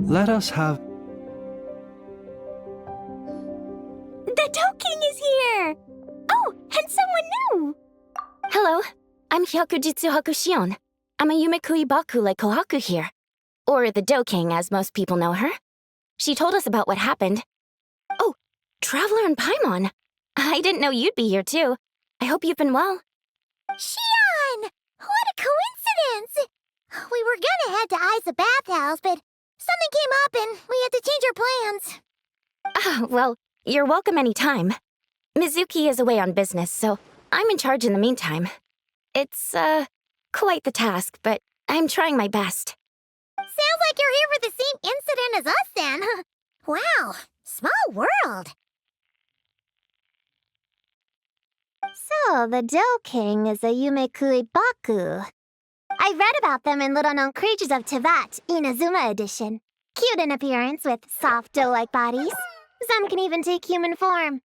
Let us have... The Dough King is here! Oh, and someone new! Hello, I'm Hyakujitsu Hakushion. I'm a Yumekui Baku like Kohaku here. Or the Dough King, as most people know her. She told us about what happened. Oh, Traveler and Paimon. I didn't know you'd be here too. I hope you've been well. Shion! What a coincidence! We were gonna head to Aiza Bathhouse, but something came up and we had to change our plans. Oh, well, you're welcome anytime. Mizuki is away on business, so I'm in charge in the meantime. It's, quite the task, but I'm trying my best. Sounds like you're here for the same incident as us then. Wow, small world. So, the Dough King is a Yumekui Baku. I read about them in Little Known Creatures of Teyvat, Inazuma edition. Cute in appearance with soft dough-like bodies. Some can even take human form.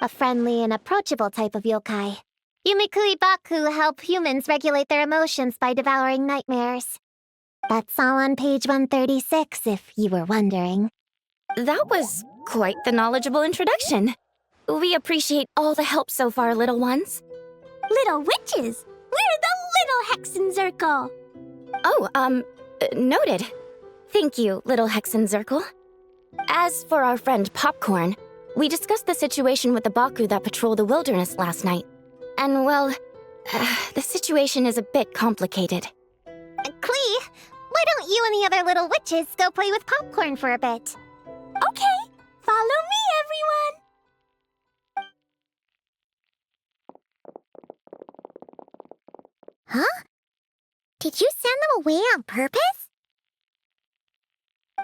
A friendly and approachable type of yokai. Yumekui Baku help humans regulate their emotions by devouring nightmares. That's all on page 136, if you were wondering. That was quite the knowledgeable introduction. We appreciate all the help so far, little ones. Little witches! We're the Little Hexenzirkel! Oh, noted. Thank you, little Hexenzirkel. As for our friend Popcorn, we discussed the situation with the Baku that patrol the wilderness last night. And, well, the situation is a bit complicated. Klee, why don't you and the other little witches go play with Popcorn for a bit? Okay, follow me, everyone! Huh? Did you send them away on purpose?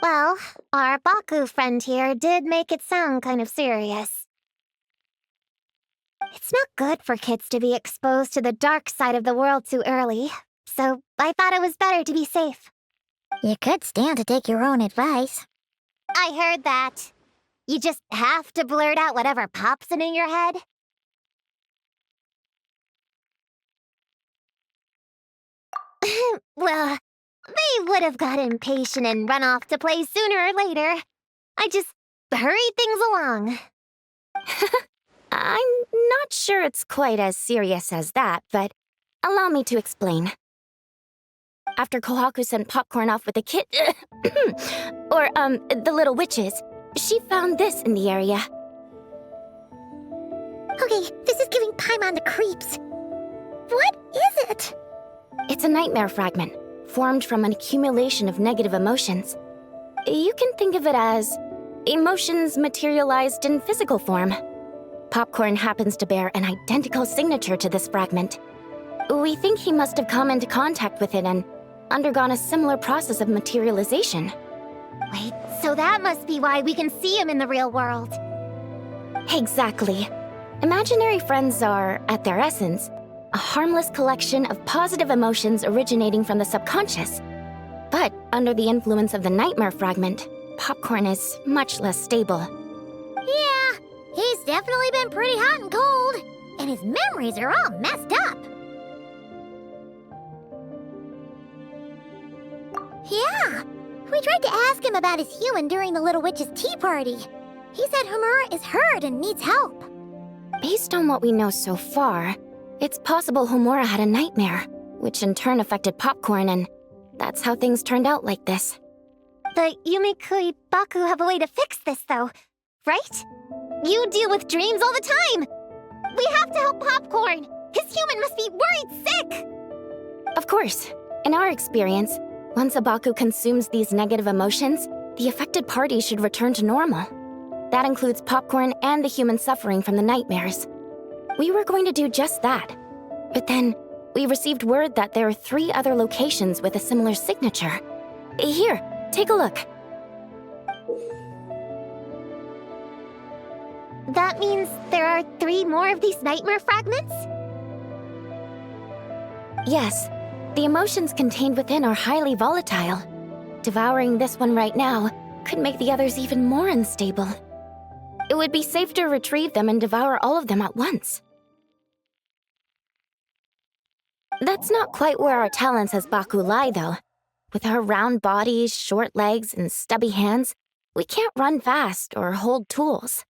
Well, our Baku friend here did make it sound kind of serious. It's not good for kids to be exposed to the dark side of the world too early, so I thought it was better to be safe. You could stand to take your own advice. I heard that. You just have to blurt out whatever pops in your head. Well, they would have got impatient and run off to play sooner or later. I just hurried things along. I'm not sure it's quite as serious as that, but allow me to explain. After Kohaku sent Popcorn off with the kid, the little witches, she found this in the area. Okay, this is giving Paimon the creeps. What is it? It's a nightmare fragment, formed from an accumulation of negative emotions. You can think of it as emotions materialized in physical form. Popcorn happens to bear an identical signature to this fragment. We think he must have come into contact with it and undergone a similar process of materialization. Wait, so that must be why we can see him in the real world. Exactly. Imaginary friends are, at their essence, a harmless collection of positive emotions originating from the subconscious. But under the influence of the nightmare fragment, Popcorn is much less stable. Yeah, he's definitely been pretty hot and cold, and his memories are all messed up. Yeah, we tried to ask him about his human during the Little Witch's tea party. He said Homura is hurt and needs help. Based on what we know so far, it's possible Homura had a nightmare, which in turn affected Popcorn, and that's how things turned out like this. The Yumekui Baku have a way to fix this, though, right? You deal with dreams all the time! We have to help Popcorn! His human must be worried sick! Of course. In our experience, once a Baku consumes these negative emotions, the affected party should return to normal. That includes Popcorn and the human suffering from the nightmares. We were going to do just that. But then, we received word that there are 3 other locations with a similar signature. Here, take a look. That means there are 3 more of these nightmare fragments? Yes, the emotions contained within are highly volatile. Devouring this one right now could make the others even more unstable. It would be safe to retrieve them and devour all of them at once. That's not quite where our talents as Baku lie, though. With our round bodies, short legs, and stubby hands, we can't run fast or hold tools.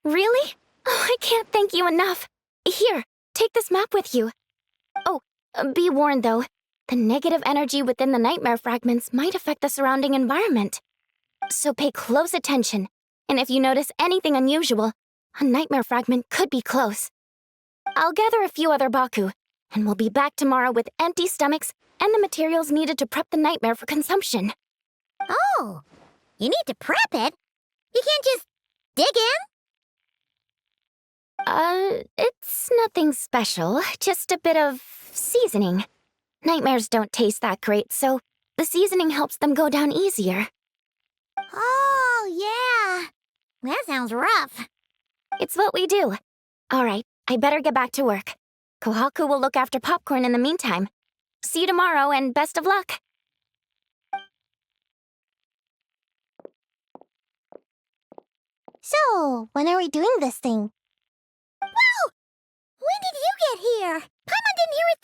Really? Oh, I can't thank you enough. Here, take this map with you. Oh, be warned though, the negative energy within the nightmare fragments might affect the surrounding environment. So pay close attention, and if you notice anything unusual, a nightmare fragment could be close. I'll gather a few other Baku, and we'll be back tomorrow with empty stomachs and the materials needed to prep the nightmare for consumption. Oh, you need to prep it? You can't just dig in? It's nothing special, just a bit of seasoning. Nightmares don't taste that great, so the seasoning helps them go down easier. Oh, yeah. That sounds rough. It's what we do. All right, I better get back to work. Kohaku will look after popcorn in the meantime. See you tomorrow, and best of luck. So, when are we doing this thing? Whoa! When did you get here? Paimon didn't hear a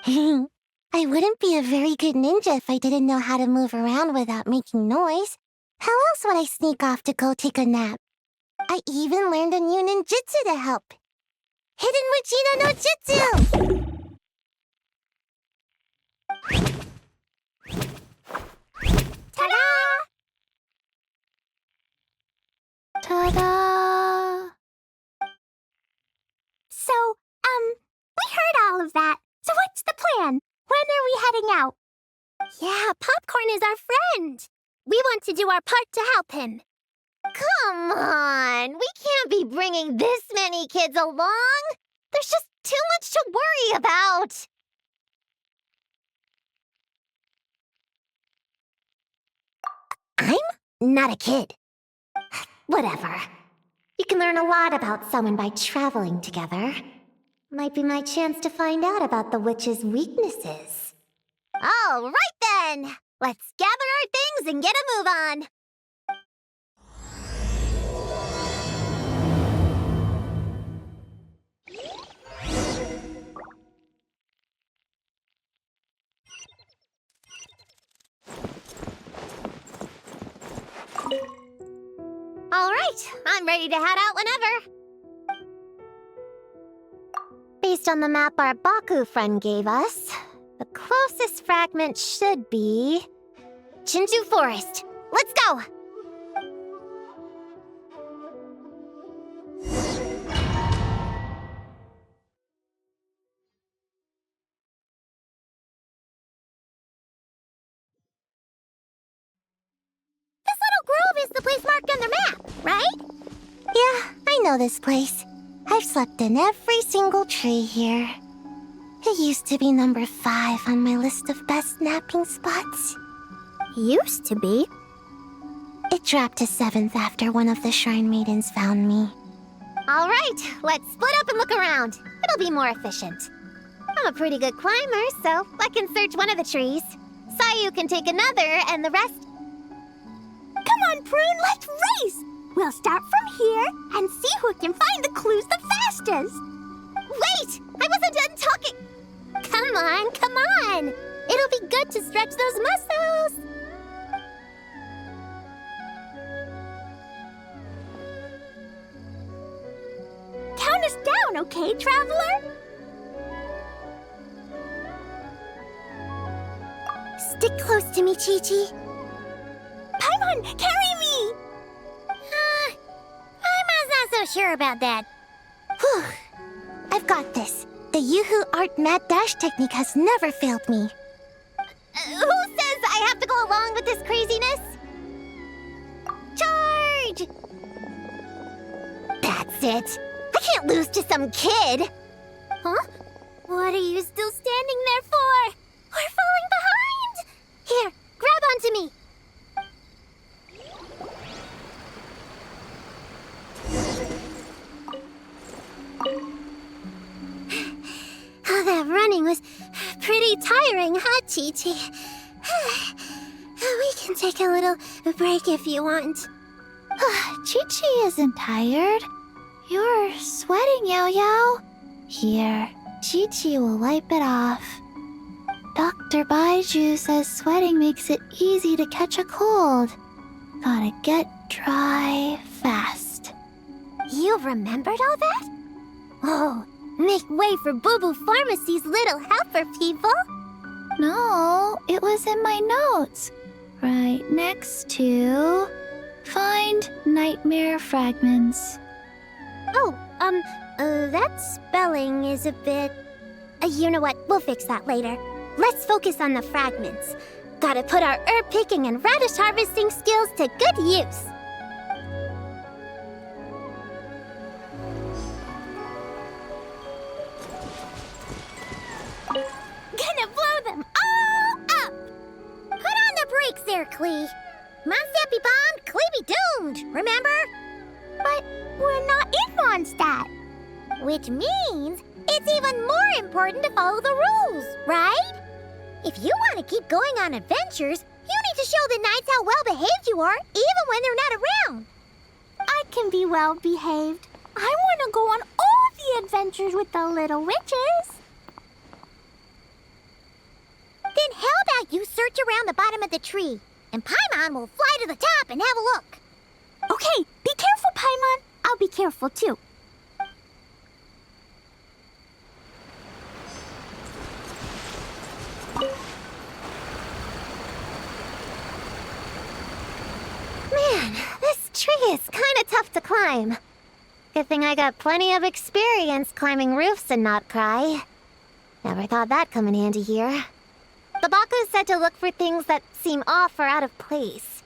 thing! I wouldn't be a very good ninja if I didn't know how to move around without making noise. How else would I sneak off to go take a nap? I even learned a new ninjutsu to help. Hidden Wachina no Jutsu! Ta-da! Ta-da! So, we heard all of that. So what's the plan? When are we heading out? Yeah, Popcorn is our friend. We want to do our part to help him. Come on, we can't be bringing this many kids along. There's just too much to worry about. I'm not a kid. Whatever. You can learn a lot about someone by traveling together. Might be my chance to find out about the witch's weaknesses. All right then! Let's gather our things and get a move on! All right, I'm ready to head out whenever. Based on the map our Baku friend gave us, the closest fragment should be Chinju Forest. Let's go! This little grove is the place marked on the map, right? Yeah, I know this place. I've slept in every single tree here. It used to be number 5 on my list of best napping spots. Used to be? It dropped to 7th after one of the Shrine Maidens found me. All right, let's split up and look around. It'll be more efficient. I'm a pretty good climber, so I can search one of the trees. Sayu can take another, and the rest... Come on, Prune, let's race! We'll start from here and see who can find the clues the fastest. Wait! I wasn't done talking! Come on, come on! It'll be good to stretch those muscles! Count us down, okay, traveler? Stick close to me, Chi-Chi. Paimon, carry me! Paimon's not so sure about that. Whew. I've got this. The Yoo-Hoo Art Mad Dash technique has never failed me. Who says I have to go along with this craziness? Charge! That's it. I can't lose to some kid. Huh? What are you still standing there for? We're falling behind! Here, grab onto me. Oh, that running was pretty tiring, huh, Chi-Chi? We can take a little break if you want. Chi-Chi isn't tired. You're sweating, Yao Yao. Here, Chi-Chi will wipe it off. Dr. Baiju says sweating makes it easy to catch a cold. Gotta get dry fast. You remembered all that? Oh, make way for Boo Boo Pharmacy's little helper, people. No, it was in my notes. Right next to... Find nightmare fragments. Oh, that spelling is a bit... you know what? We'll fix that later. Let's focus on the fragments. Gotta put our herb picking and radish harvesting skills to good use. Gonna blow them all up! Put on the brakes there, Klee. Mondstadt be bombed, Klee be doomed, remember? But we're not in Mondstadt. Which means it's even more important to follow the rules, right? If you want to keep going on adventures, you need to show the knights how well-behaved you are, even when they're not around. I can be well-behaved. I want to go on all the adventures with the little witches. Then how about you search around the bottom of the tree, and Paimon will fly to the top and have a look. Okay, be careful, Paimon. I'll be careful, too. Man, this tree is kind of tough to climb. Good thing I got plenty of experience climbing roofs and not cry. Never thought that'd come in handy here. The Baku said to look for things that seem off or out of place.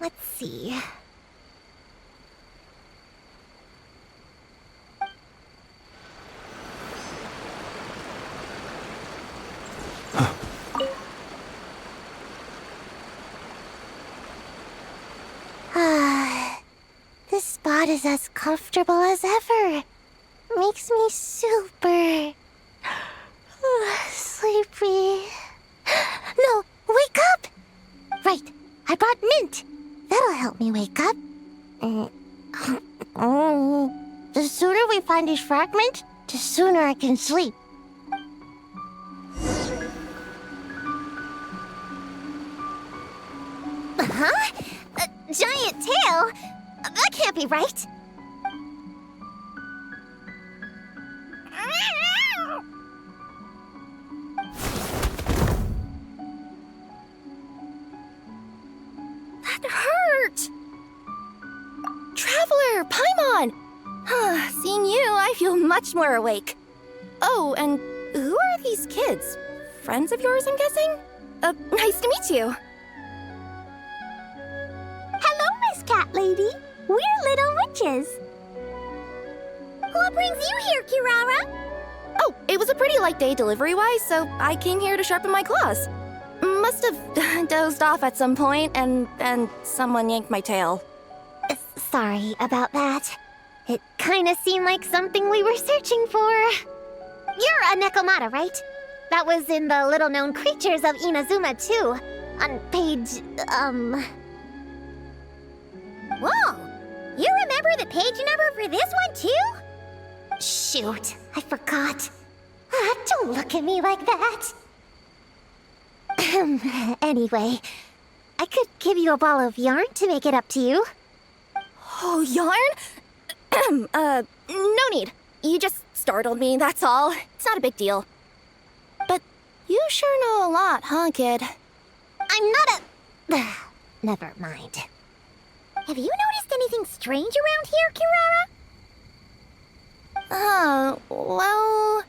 Let's see. This spot is as comfortable as ever. Makes me super sleepy. No, wake up! Right, I brought mint. That'll help me wake up. The sooner we find these fragments, the sooner I can sleep. Huh? A giant tail? That can't be right. That hurt! Traveler, Paimon! Seeing you, I feel much more awake. Oh, and who are these kids? Friends of yours, I'm guessing? Nice to meet you. Hello, Miss Cat Lady. We're little witches. What brings you here, Kirara? Oh, it was a pretty light day delivery-wise, so I came here to sharpen my claws. Must have dozed off at some point, and then someone yanked my tail. Sorry about that. It kind of seemed like something we were searching for. You're a Nekomata, right? That was in the little-known creatures of Inazuma, too. On page, Whoa! You remember the page number for this one, too? Shoot, I forgot. Don't look at me like that. Anyway, I could give you a ball of yarn to make it up to you. Oh, yarn? No need. You just startled me, that's all. It's not a big deal. But you sure know a lot, huh, kid? I'm not a... Never mind. Have you noticed anything strange around here, Kirara? Well...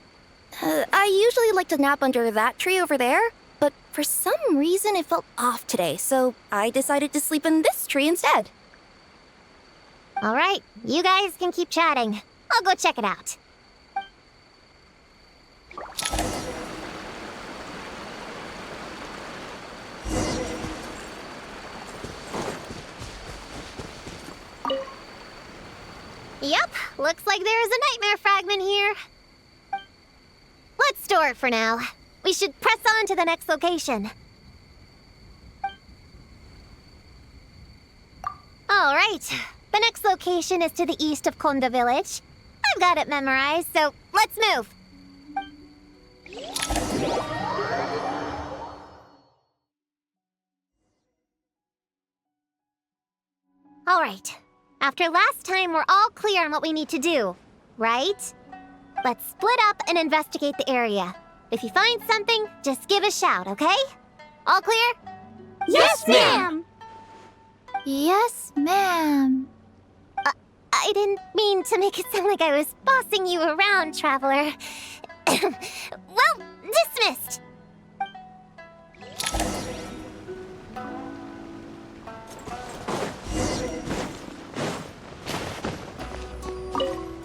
I usually like to nap under that tree over there, but for some reason it felt off today, so I decided to sleep in this tree instead. All right, you guys can keep chatting. I'll go check it out. Yep, looks like there's a nightmare fragment here. Let's store it for now. We should press on to the next location. All right, The next location is to the east of Konda Village. I've got it memorized, so let's move. All right. After last time, we're all clear on what we need to do, right? Let's split up and investigate the area. If you find something, just give a shout, okay? All clear? Yes, ma'am. Yes, ma'am. I didn't mean to make it sound like I was bossing you around, Traveler. Well, dismissed.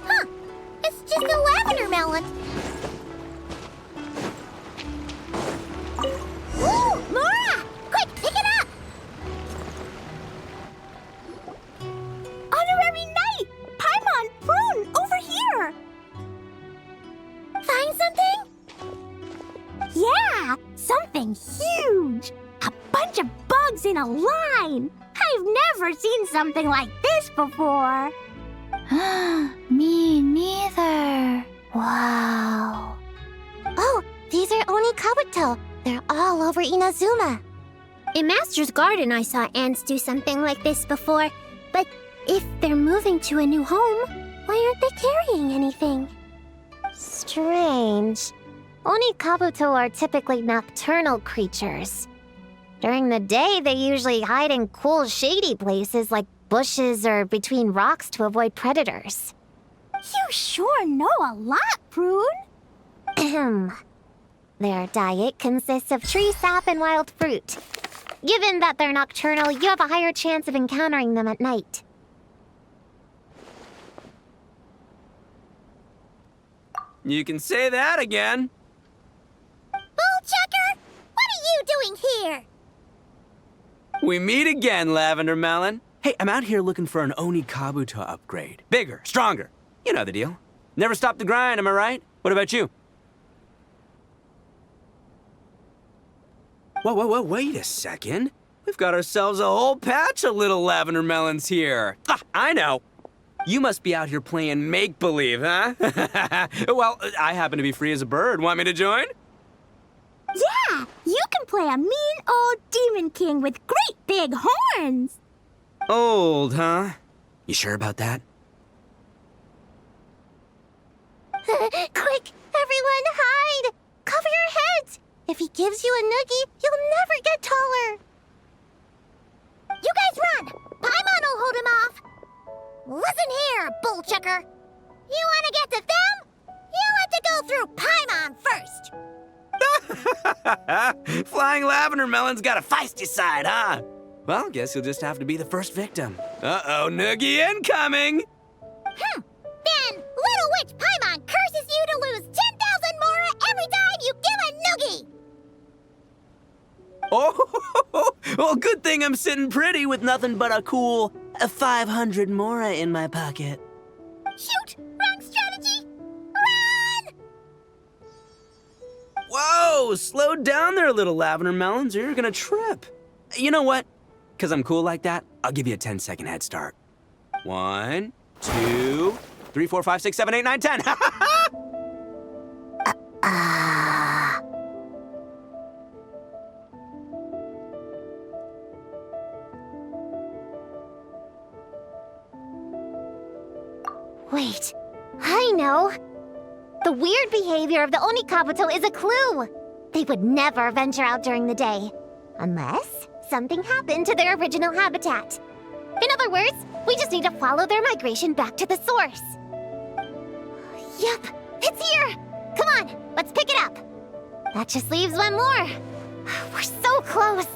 Huh, it's just a lavender melon. Ooh, Mora! Quick, pick it up! Honorary Knight! Paimon Prune, over here! Find something? Yeah, something huge! A bunch of bugs in a line! I've never seen something like this before! Me neither. Wow. Oh, these are Oni Kabuto. They're all over Inazuma. In Master's Garden, I saw ants do something like this before. But if they're moving to a new home, why aren't they carrying anything? Strange. Oni Kabuto are typically nocturnal creatures. During the day, they usually hide in cool, shady places like bushes or between rocks to avoid predators. You sure know a lot, Prune! Ahem. Their diet consists of tree sap and wild fruit. Given that they're nocturnal, you have a higher chance of encountering them at night. You can say that again. Bullchecker! What are you doing here? We meet again, Lavender Melon. Hey, I'm out here looking for an Oni Kabuto upgrade. Bigger, stronger. You know the deal. Never stop the grind, am I right? What about you? Whoa, wait a second. We've got ourselves a whole patch of little Lavender Melons here. Ah, I know. You must be out here playing make-believe, huh? Well, I happen to be free as a bird. Want me to join? Yeah, you can play a mean old demon king with great big horns! Old, huh? You sure about that? Quick, everyone hide! Cover your heads! If he gives you a noogie, you'll never get taller. You guys run! Paimon will hold him off! Listen here, bullchecker. You want to get to them? You have to go through Paimon first. Flying Lavender Melon's got a feisty side, huh? Well, guess you'll just have to be the first victim. Uh-oh, noogie incoming! Then, Little Witch Paimon curses you to lose 10,000 Mora every time you give a noogie! Oh, well, good thing I'm sitting pretty with nothing but a cool 500 Mora in my pocket. Shoot! Wrong strategy! Run! Whoa, slow down there, little Lavender Melons, or you're gonna trip. You know what? Because I'm cool like that, I'll give you a 10-second head start. 1, 2, 3, 4, 5, 6, 7, 8, 9, 10. Wait, I know. The weird behavior of the Oni Kabuto is a clue. They would never venture out during the day, unless something happened to their original habitat. In other words, we just need to follow their migration back to the source. Yep, it's here! Come on, let's pick it up. That just leaves one more. We're so close.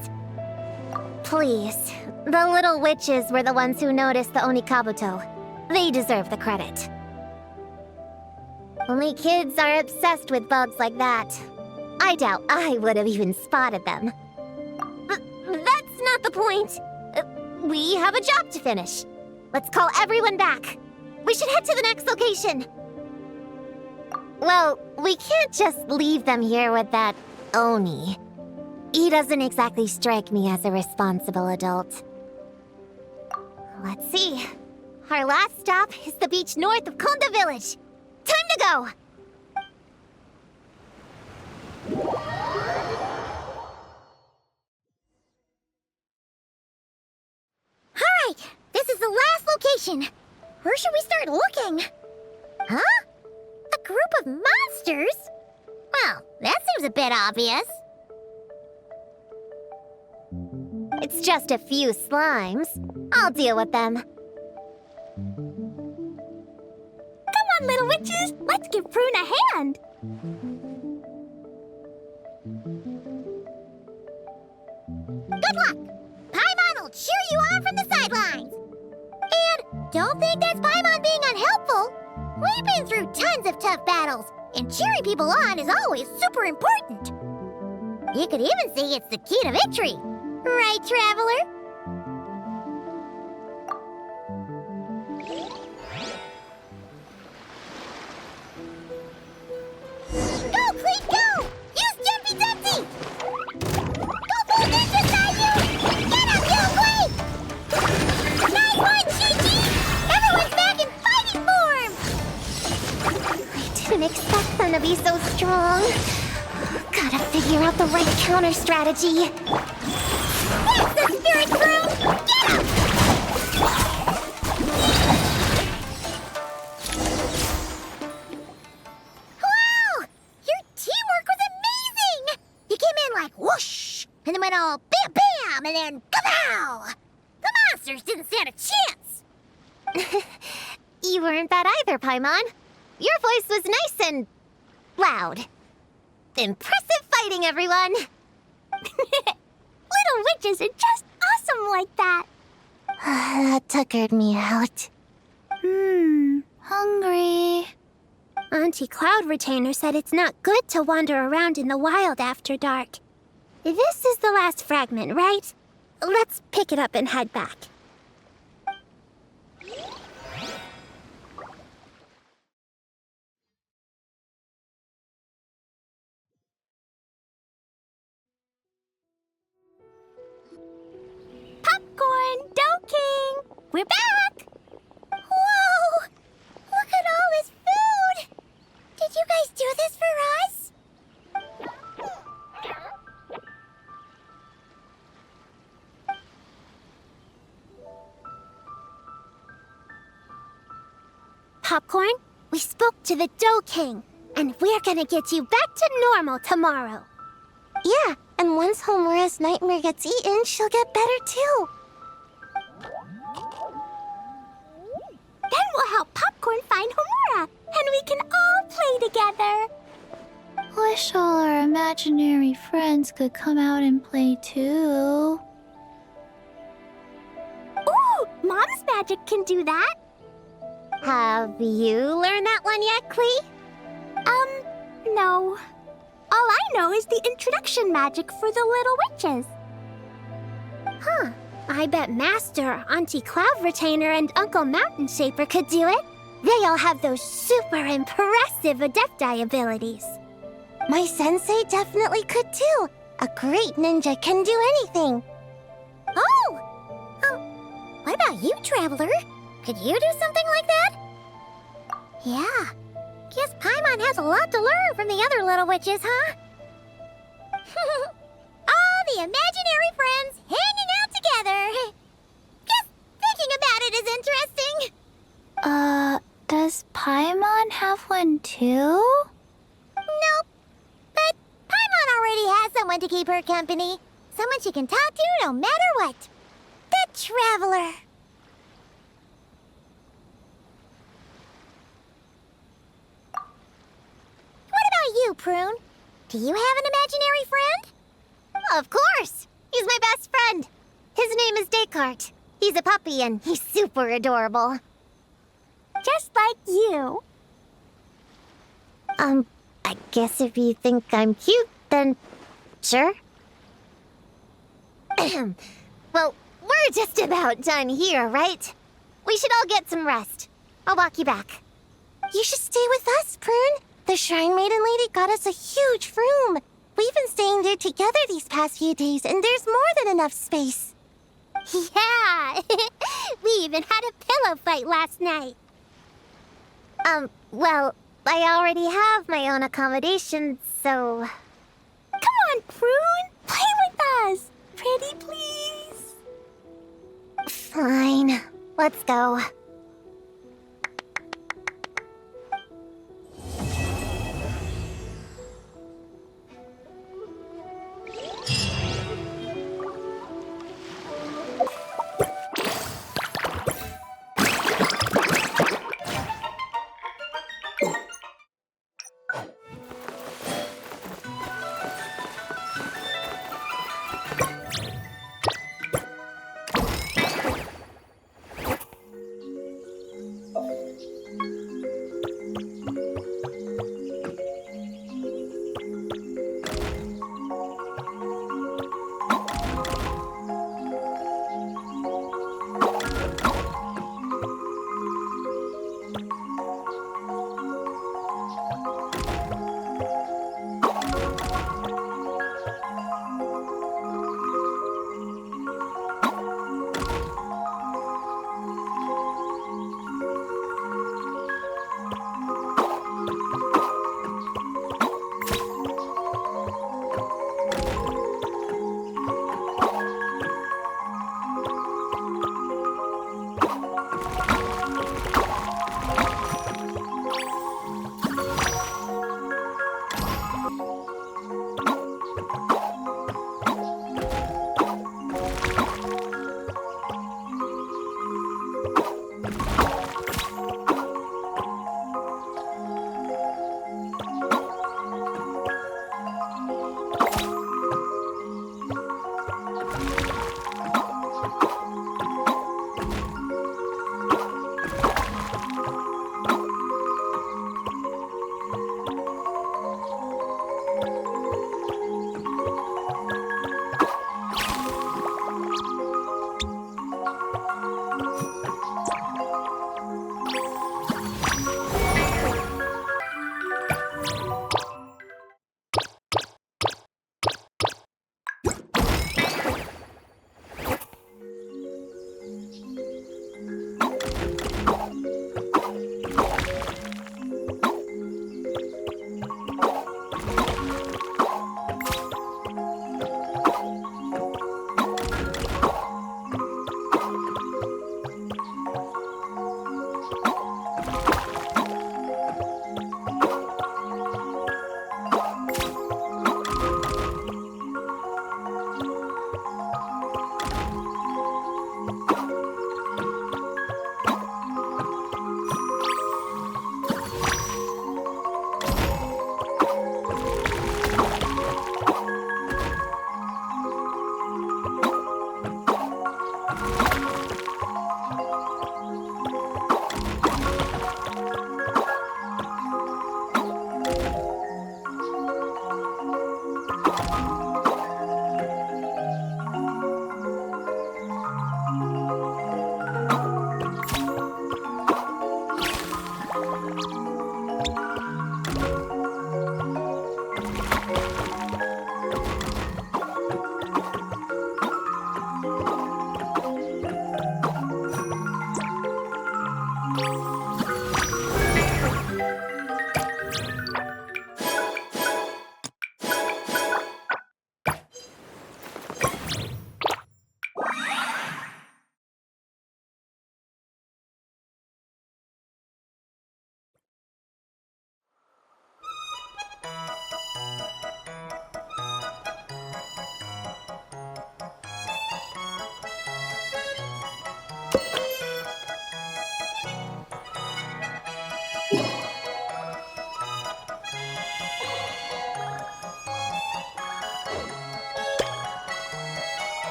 Please, the little witches were the ones who noticed the Oni Kabuto. They deserve the credit. Only kids are obsessed with bugs like that. I doubt I would have even spotted them. That's not the point. We have a job to finish. Let's call everyone back. We should head to the next location. Well, we can't just leave them here with that Oni. He doesn't exactly strike me as a responsible adult. Let's see. Our last stop is the beach north of Konda Village. Time to go! Alright, this is the last location. Where should we start looking? Huh? A group of monsters? Well, that seems a bit obvious. It's just a few slimes. I'll deal with them. Come on, little witches! Let's give Prune a hand! Good luck! Paimon will cheer you on from the sidelines! And don't think that's Paimon being unhelpful! We've been through tons of tough battles, and cheering people on is always super important! You could even say it's the key to victory! Right, Traveler? Go, Cleet, go! Use Jumpy Dumpty! Go for this inside you! Get up, you Cleet! Nice one, Chi-Chi! Everyone's back in fighting form! I didn't expect them to be so strong. Gotta figure out the right counter strategy. That's the spirit, Prune! Get up! Wow! Your teamwork was amazing! You came in like whoosh, and then went all bam bam, and then kapow! The monsters didn't stand a chance! You weren't bad either, Paimon. Your voice was nice and loud. Impressive fighting, everyone! Little witches are just awesome like that! That tuckered me out. Hungry. Auntie Cloud Retainer said it's not good to wander around in the wild after dark. This is the last fragment, right? Let's pick it up and head back. Popcorn! Dough King! We're back! Whoa! Look at all this food! Did you guys do this for us? Popcorn, we spoke to the Dough King, and we're gonna get you back to normal tomorrow. Yeah, and once Homura's nightmare gets eaten, she'll get better too. Then we'll help Popcorn find Homura, and we can all play together. Wish all our imaginary friends could come out and play too. Ooh, Mom's magic can do that. Have you learned that one yet, Klee? No. All I know is the introduction magic for the little witches. Huh. I bet Master, Auntie Cloud Retainer, and Uncle Mountain Shaper could do it. They all have those super impressive Adepti abilities. My sensei definitely could too. A great ninja can do anything. Oh! What about you, Traveler? Could you do something like that? Yeah. Guess Paimon has a lot to learn from the other little witches, huh? All the imaginary friends hanging out together. Just thinking about it is interesting. Does Paimon have one too? Nope. But Paimon already has someone to keep her company. Someone she can talk to no matter what. The Traveler. What about you, Prune? Do you have an imaginary friend? Of course. He's my best friend. His name is Descartes. He's a puppy and he's super adorable. Just like you. I guess if you think I'm cute, then sure. Well, we're just about done here, right? We should all get some rest. I'll walk you back. You should stay with us, Prune. The Shrine Maiden Lady got us a huge room. We've been staying there together these past few days, and there's more than enough space. Yeah! We even had a pillow fight last night. Well, I already have my own accommodation, so... Come on, Prune! Play with us! Pretty, please! Fine. Let's go.